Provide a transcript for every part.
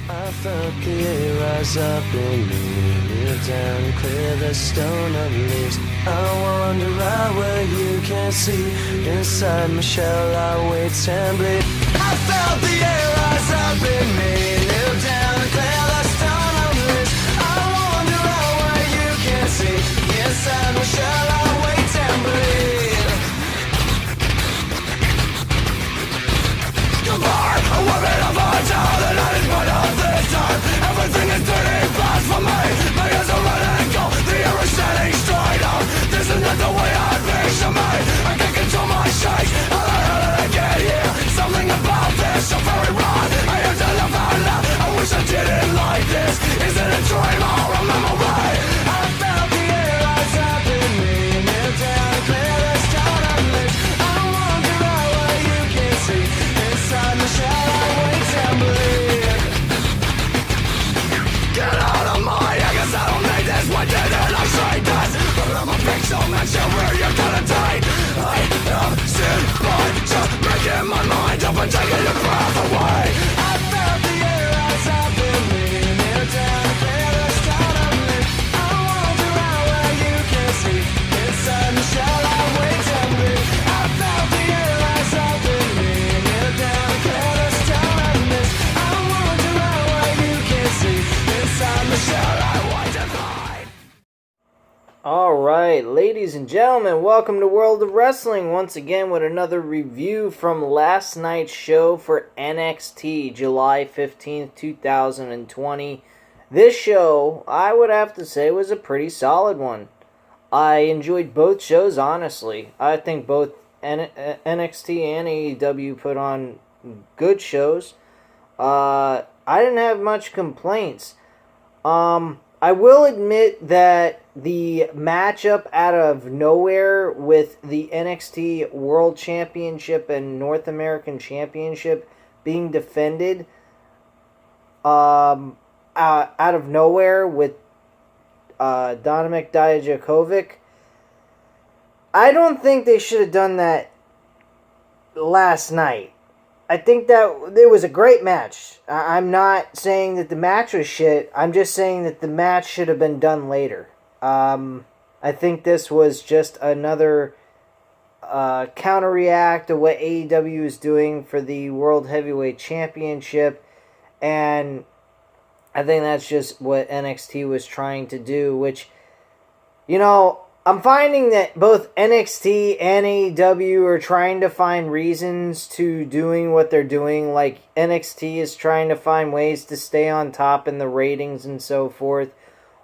I felt the air rise up in me, kneel down and clear the stone of leaves. I wander out where you can't see, inside my shell I wait and bleed. I felt the air rise up in me, kneel down and clear the stone of leaves. I wander out where you can't see, inside my shell I wait and bleed. Goodbye, a woman of our town, the night is but of this time. Everything is turning fast for me. My ears are running cold, the air is standing straight up. This is not the way I picture me. I can't control my shakes. How the hell did I get here? Something about this so very wrong. I have to laugh out loud. I wish I didn't like this. Is it a dream or a memory? I felt the air rise up in me, kneel down and clear the stone of leaves. I wander out where you can see, inside my shell I wait and bleed. Get out of my head, 'cause I don't need this. Why didn't I say this? But I'm a pixel match where you're gonna die. I am still by just making my mind up and taking your breath away. I felt the air rise up in me, kneel down and clear the stone of leaves. I wander out where you can see, inside the shell I wait and bleed. I felt the air rise up in me, kneel down and clear the stone of leaves. I wander out where you can see, inside the shell I wait and bleed. Alright, ladies and gentlemen, welcome to World of Wrestling once again with another review from last night's show for NXT, July 15th, 2020. This show, I would have to say, was a pretty solid one. I enjoyed both shows, honestly. I think both NXT and AEW put on good shows. I didn't have much complaints. I will admit that the matchup out of nowhere with the NXT World Championship and North American Championship being defended out of nowhere with Dominik Dijakovic, I don't think they should have done that last night. I think that it was a great match. I'm not saying that the match was shit. I'm just saying that the match should have been done later. I think this was just another counter-react to what AEW is doing for the World Heavyweight Championship. And I think that's just what NXT was trying to do, which, you know, I'm finding that both NXT and AEW are trying to find reasons to doing what they're doing. Like, NXT is trying to find ways to stay on top in the ratings and so forth,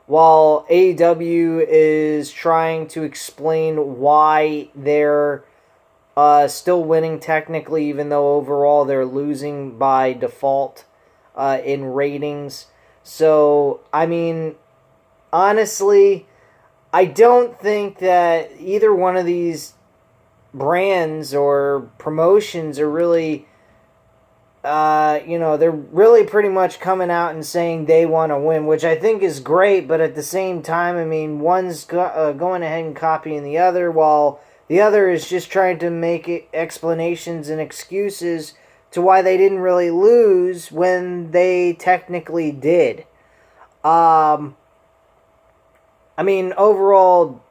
while AEW is trying to explain why they're still winning technically, even though overall they're losing by default in ratings. So, I mean, honestly, I don't think that either one of these brands or promotions are really, they're really pretty much coming out and saying they want to win, which I think is great, but at the same time, I mean, one's going ahead and copying the other, while the other is just trying to make explanations and excuses to why they didn't really lose when they technically did. I mean, overall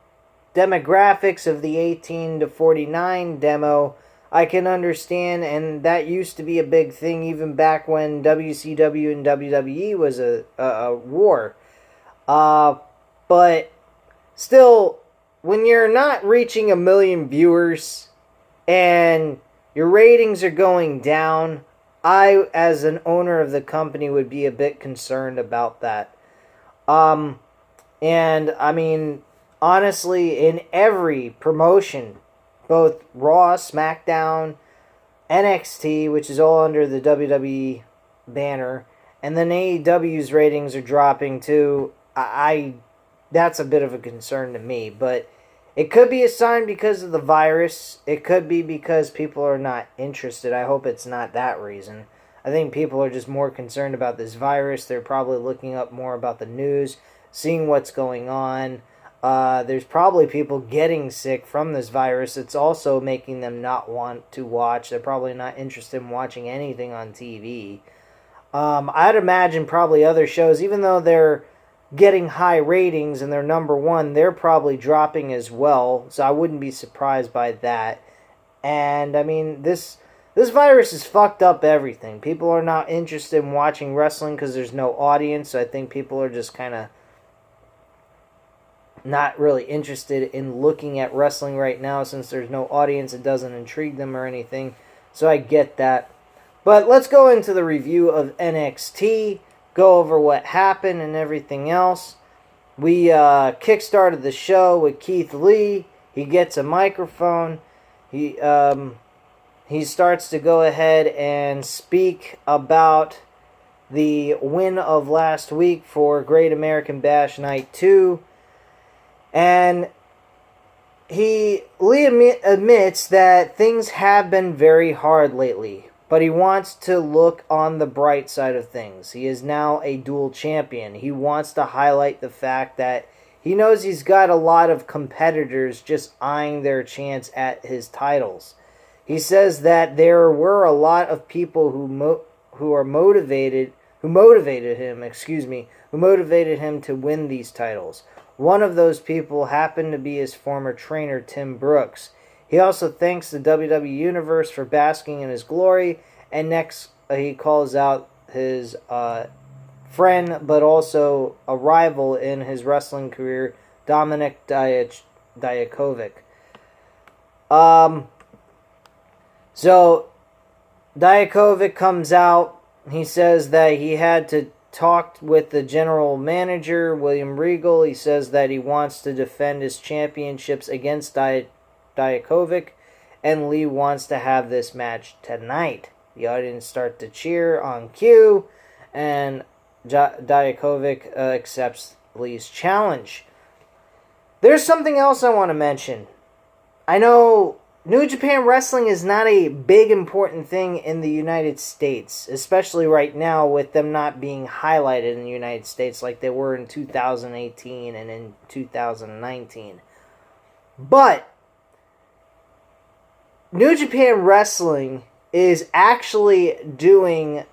demographics of the 18 to 49 demo, I can understand, and that used to be a big thing even back when WCW and WWE was a war. But still, when you're not reaching 1 million viewers and your ratings are going down, I, as an owner of the company, would be a bit concerned about that. And, I mean, honestly, in every promotion, both Raw, SmackDown, NXT, which is all under the WWE banner, and then AEW's ratings are dropping too, that's a bit of a concern to me. But it could be a sign because of the virus. It could be because people are not interested. I hope it's not that reason. I think people are just more concerned about this virus. They're probably looking up more about the news, seeing what's going on. There's probably people getting sick from this virus. It's also making them not want to watch. They're probably not interested in watching anything on TV. I'd imagine probably other shows, even though they're getting high ratings and they're number one, they're probably dropping as well. So I wouldn't be surprised by that. And I mean, this virus has fucked up everything. People are not interested in watching wrestling because there's no audience. So I think people are just kind of not really interested in looking at wrestling right now since there's no audience. It doesn't intrigue them or anything. So I get that. But let's go into the review of NXT, go over what happened and everything else. We kickstarted the show with Keith Lee. He gets a microphone. He starts to go ahead and speak about the win of last week for Great American Bash Night 2. And Lee admits that things have been very hard lately, but he wants to look on the bright side of things. He is now a dual champion. He wants to highlight the fact that he knows he's got a lot of competitors just eyeing their chance at his titles. He says that there were a lot of people who motivated him to win these titles. One of those people happened to be his former trainer, Tim Brooks. He also thanks the WWE Universe for basking in his glory, and next he calls out his friend, but also a rival in his wrestling career, Dominik Dijakovic. So Dijakovic comes out. He says that he had to talk with the general manager, William Regal. He says that he wants to defend his championships against Dijakovic, and Lee wants to have this match tonight. The audience start to cheer on cue, and Dijakovic accepts Lee's challenge. There's something else I want to mention. I know New Japan Wrestling is not a big important thing in the United States, especially right now with them not being highlighted in the United States like they were in 2018 and in 2019. But New Japan Wrestling is actually doing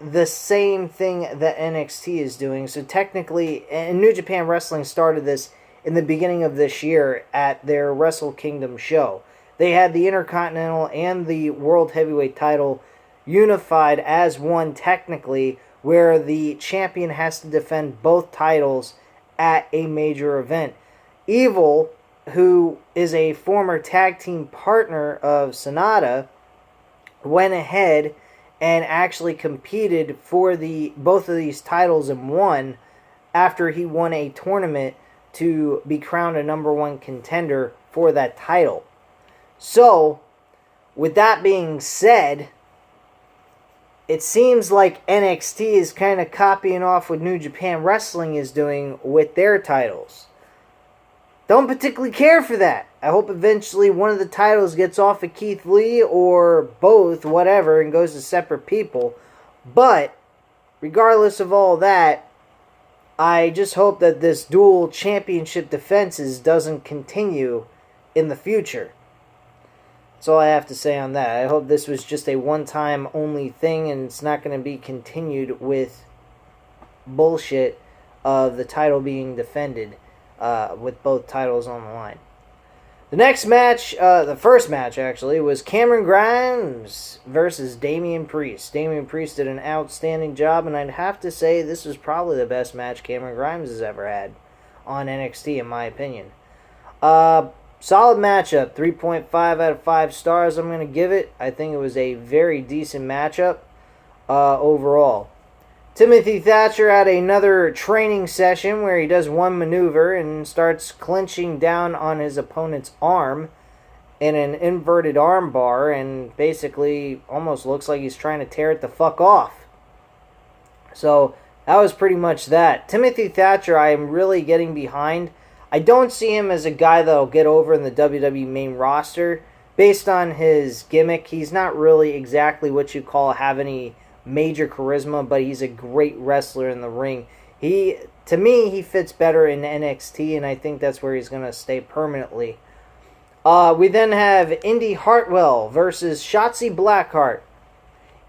the same thing that NXT is doing. So technically, and New Japan Wrestling started this in the beginning of this year at their Wrestle Kingdom show. They had the Intercontinental and the World Heavyweight title unified as one technically, where the champion has to defend both titles at a major event. Evil, who is a former tag team partner of Sonata, went ahead and actually competed for both of these titles and won after he won a tournament to be crowned a number one contender for that title. So, with that being said, it seems like NXT is kind of copying off what New Japan Wrestling is doing with their titles. Don't particularly care for that. I hope eventually one of the titles gets off of Keith Lee or both, whatever, and goes to separate people. But, regardless of all that, I just hope that this dual championship defenses doesn't continue in the future. That's all I have to say on that. I hope this was just a one-time only thing and it's not going to be continued with bullshit of the title being defended with both titles on the line. The next match, the first match actually, was Cameron Grimes versus Damian Priest. Damian Priest did an outstanding job, and I'd have to say this was probably the best match Cameron Grimes has ever had on NXT, in my opinion. Solid matchup, 3.5 out of 5 stars I'm going to give it. I think it was a very decent matchup overall. Timothy Thatcher had another training session where he does one maneuver and starts clinching down on his opponent's arm in an inverted arm bar and basically almost looks like he's trying to tear it the fuck off. So that was pretty much that. Timothy Thatcher I am really getting behind. I don't see him as a guy that'll get over in the WWE main roster. Based on his gimmick, he's not really exactly what you call have any major charisma, but he's a great wrestler in the ring. To me, he fits better in NXT, and I think that's where he's going to stay permanently. We then have Indy Hartwell versus Shotzi Blackheart.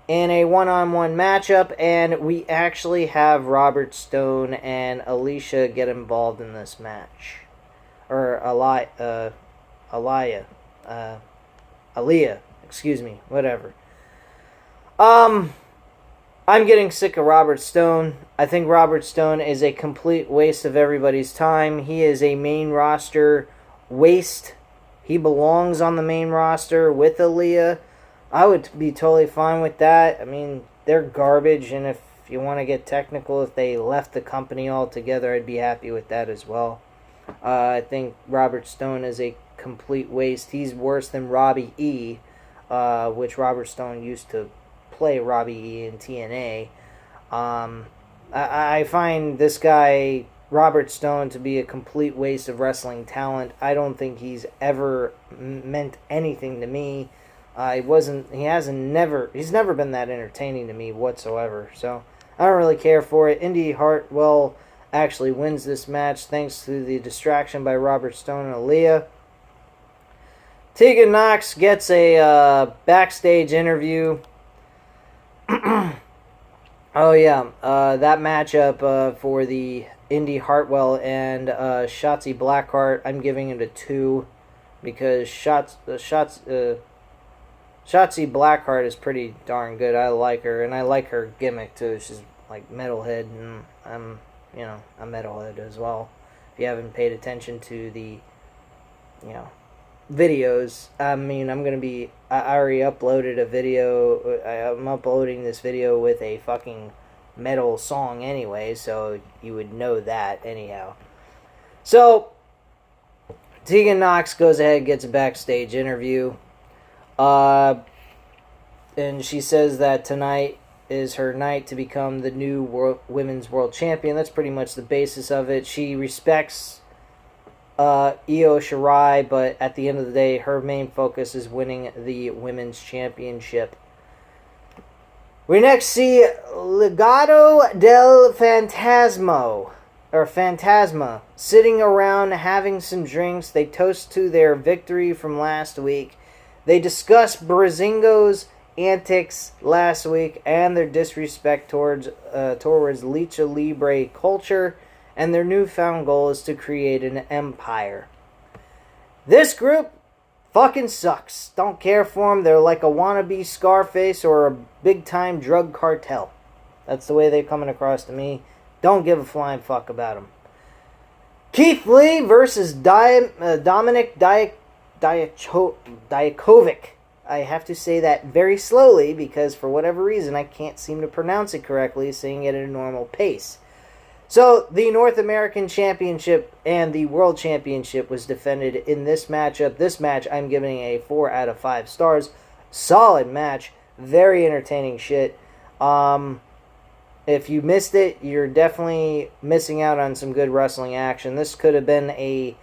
in a one-on-one matchup, and we actually have Robert Stone and Alicia get involved in this match. Or Aaliyah, excuse me, whatever. I'm getting sick of Robert Stone. I think Robert Stone is a complete waste of everybody's time. He is a main roster waste. He belongs on the main roster with Aaliyah. I would be totally fine with that. I mean, they're garbage, and if you want to get technical, if they left the company altogether, I'd be happy with that as well. I think Robert Stone is a complete waste. He's worse than Robbie E., which Robert Stone used to play Robbie E. in TNA. I find this guy, Robert Stone, to be a complete waste of wrestling talent. I don't think he's ever meant anything to me. He's never been that entertaining to me whatsoever. So I don't really care for it. Indy Hartwell actually wins this match thanks to the distraction by Robert Stone and Aaliyah. Tegan Knox gets a backstage interview. Oh yeah, that matchup for the Indy Hartwell and Shotzi Blackheart, I'm giving it a 2 because Shotzi Blackheart is pretty darn good. I like her, and I like her gimmick too. She's like metalhead, and I'm a metalhead as well. If you haven't paid attention to the, videos, I mean, I already uploaded a video. I'm uploading this video with a fucking metal song anyway, so you would know that anyhow. So, Tegan Knox goes ahead and gets a backstage interview. And she says that tonight is her night to become the new women's world champion. That's pretty much the basis of it. She respects Io Shirai, but at the end of the day, her main focus is winning the women's championship. We next see Legado del Fantasma, sitting around having some drinks. They toast to their victory from last week. They discuss Breezango's antics last week and their disrespect towards Lucha Libre culture, and their newfound goal is to create an empire. This group fucking sucks. Don't care for them. They're like a wannabe Scarface or a big-time drug cartel. That's the way they're coming across to me. Don't give a flying fuck about them. Keith Lee versus Dominic Dijakovic. I have to say that very slowly because for whatever reason I can't seem to pronounce it correctly, saying it at a normal pace. So, the North American Championship and the World Championship was defended in this matchup. This match I'm giving a 4 out of 5 stars. Solid match. Very entertaining shit. If you missed it, you're definitely missing out on some good wrestling action. This could have been a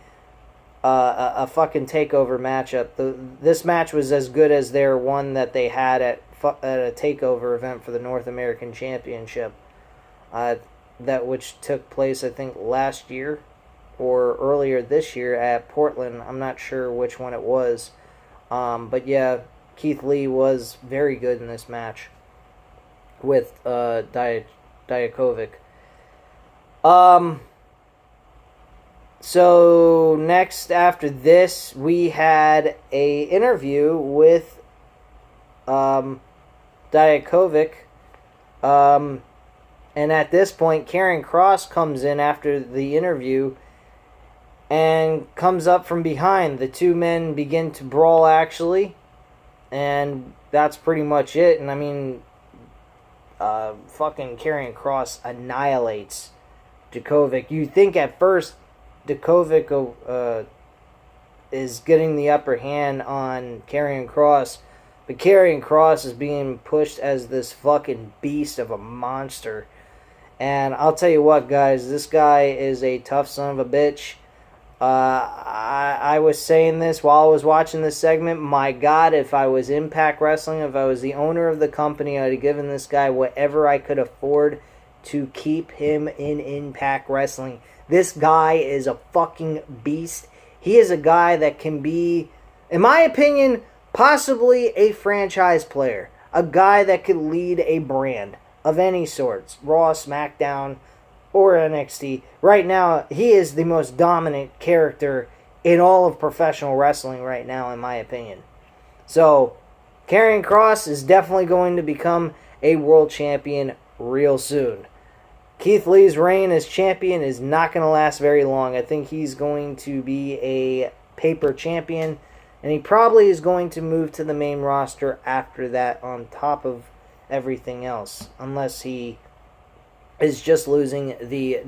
fucking takeover matchup. This match was as good as their one that they had at a takeover event for the North American Championship. That which took place, I think, last year or earlier this year at Portland. I'm not sure which one it was. But yeah, Keith Lee was very good in this match with Dijakovic. So next after this, we had a interview with Dijakovic. And at this point, Karrion Kross comes in after the interview and comes up from behind. The two men begin to brawl, actually. And that's pretty much it. And I mean, fucking Karrion Kross annihilates Dijakovic. You think at first Dijakovic is getting the upper hand on Karrion Kross. But Karrion Kross is being pushed as this fucking beast of a monster. And I'll tell you what, guys, this guy is a tough son of a bitch. I was saying this while I was watching this segment. My God, if I was Impact Wrestling, if I was the owner of the company, I'd have given this guy whatever I could afford to keep him in Impact Wrestling. This guy is a fucking beast. He is a guy that can be, in my opinion, possibly a franchise player. a guy that could lead a brand of any sorts, Raw, SmackDown, or NXT. Right now, he is the most dominant character in all of professional wrestling right now, in my opinion. So, Karrion Kross is definitely going to become a world champion real soon. Keith Lee's reign as champion is not going to last very long. I think he's going to be a paper champion, and he probably is going to move to the main roster after that on top of everything else, unless he is just losing the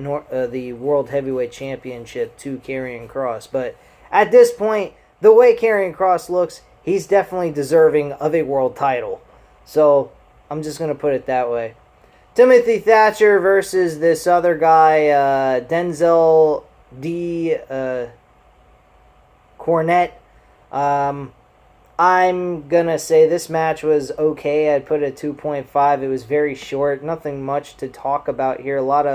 World Heavyweight Championship to Karrion Kross. But at this point, the way Karrion Kross looks, he's definitely deserving of a world title. So, I'm just going to put it that way. Timothy Thatcher versus this other guy, Denzel D. Cornette. I'm going to say this match was okay. I'd put it at 2.5. It was very short. Nothing much to talk about here. A lot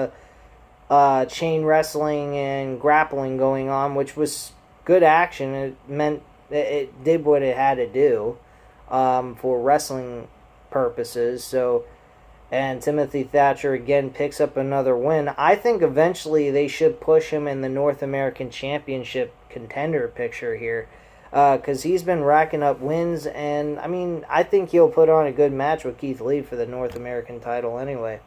of chain wrestling and grappling going on, which was good action. It meant it did what it had to do for wrestling purposes. So, and Timothy Thatcher again picks up another win. I think eventually they should push him in the North American Championship contender picture here, because he's been racking up wins, and I mean, I think he'll put on a good match with Keith Lee for the North American title anyway.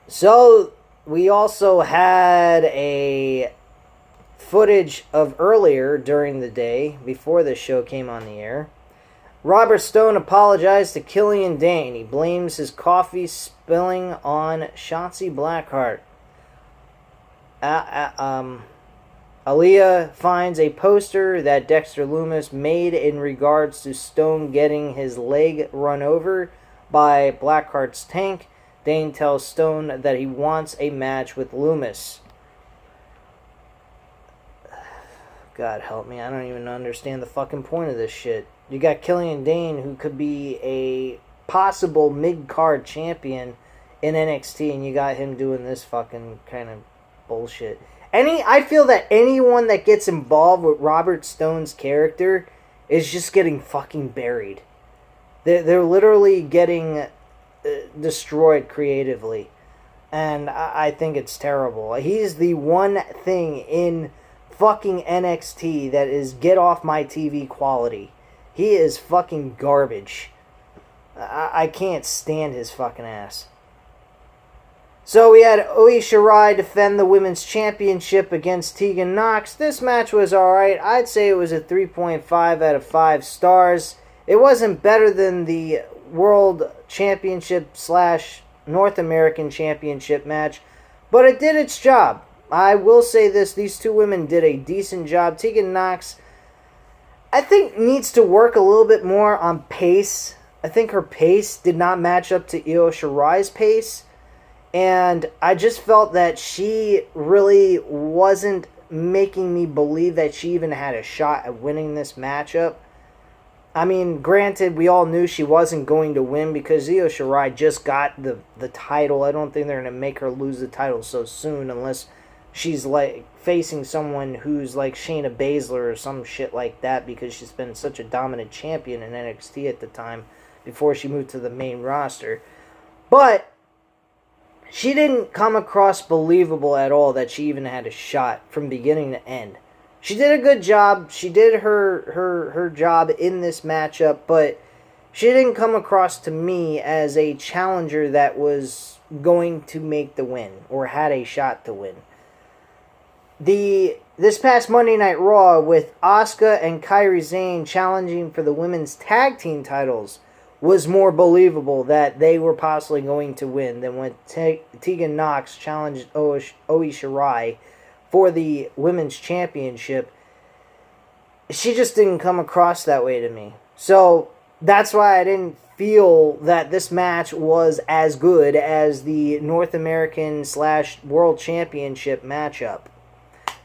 So we also had a footage of earlier during the day before the show came on the air. Robert Stone apologized to Killian Dane. He blames his coffee spilling on Shotzi Blackheart. Aaliyah finds a poster that Dexter Lumis made in regards to Stone getting his leg run over by Blackheart's tank. Dane tells Stone that he wants a match with Lumis. God help me, I don't even understand the fucking point of this shit. You got Killian Dane, who could be a possible mid-card champion in NXT, and you got him doing this fucking kind of bullshit. I feel that anyone that gets involved with Robert Stone's character is just getting fucking buried. They're literally getting destroyed creatively, and I think it's terrible. He's the one thing in fucking NXT that is get off my TV quality. He is fucking garbage. I can't stand his fucking ass. So we had Io Shirai defend the Women's Championship against Tegan Nox. This match was alright. I'd say it was a 3.5 out of 5 stars. It wasn't better than the World Championship / North American Championship match, but it did its job. I will say this, these two women did a decent job. Tegan Nox, I think, needs to work a little bit more on pace. I think her pace did not match up to Io Shirai's pace. And I just felt that she really wasn't making me believe that she even had a shot at winning this matchup. I mean, granted, we all knew she wasn't going to win because Io Shirai just got the title. I don't think they're going to make her lose the title so soon unless she's like facing someone who's like Shayna Baszler or some shit like that, because she's been such a dominant champion in NXT at the time before she moved to the main roster. But she didn't come across believable at all that she even had a shot from beginning to end. She did a good job. She did her job in this matchup, but she didn't come across to me as a challenger that was going to make the win or had a shot to win. This past Monday Night Raw with Asuka and Kairi Sane challenging for the women's tag team titles was more believable that they were possibly going to win than when Tegan Nox challenged Io Shirai for the women's championship. She just didn't come across that way to me. So that's why I didn't feel that this match was as good as the North American / World Championship matchup.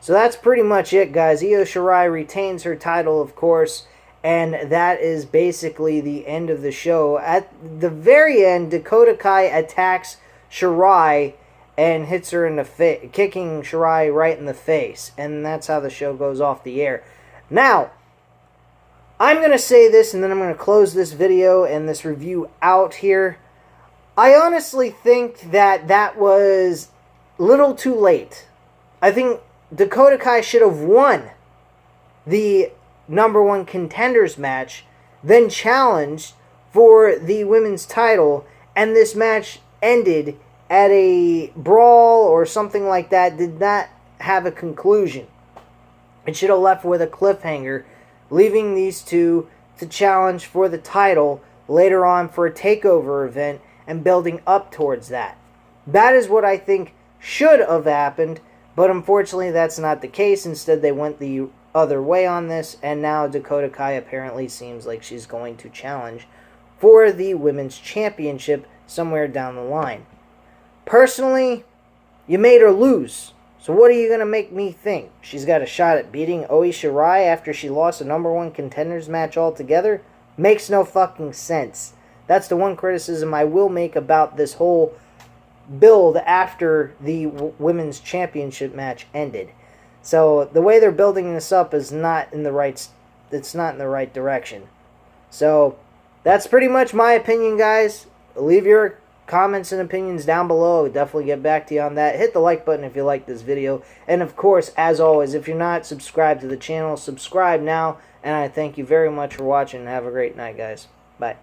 So that's pretty much it, guys. Io Shirai retains her title, of course, and that is basically the end of the show. At the very end, Dakota Kai attacks Shirai and hits her in the face, kicking Shirai right in the face. And that's how the show goes off the air. Now, I'm going to say this, and then I'm going to close this video and this review out here. I honestly think that that was a little too late. I think Dakota Kai should have won the #1 contenders match, then challenged for the women's title, and this match ended at a brawl or something like that, did not have a conclusion. It should have left with a cliffhanger, leaving these two to challenge for the title later on for a takeover event and building up towards that. That is what I think should have happened, but unfortunately that's not the case. Instead, they went the other way on this, and now Dakota Kai apparently seems like she's going to challenge for the Women's Championship somewhere down the line. Personally, you made her lose. So what are you going to make me think? She's got a shot at beating Oi Shirai after she lost a #1 contenders match altogether? Makes no fucking sense. That's the one criticism I will make about this whole build after the Women's Championship match ended. So the way they're building this up is not in the right, it's not in the right direction. So that's pretty much my opinion, guys. Leave your comments and opinions down below. I'll definitely get back to you on that. Hit the like button if you like this video. And of course, as always, if you're not subscribed to the channel, subscribe now. And I thank you very much for watching. Have a great night, guys. Bye.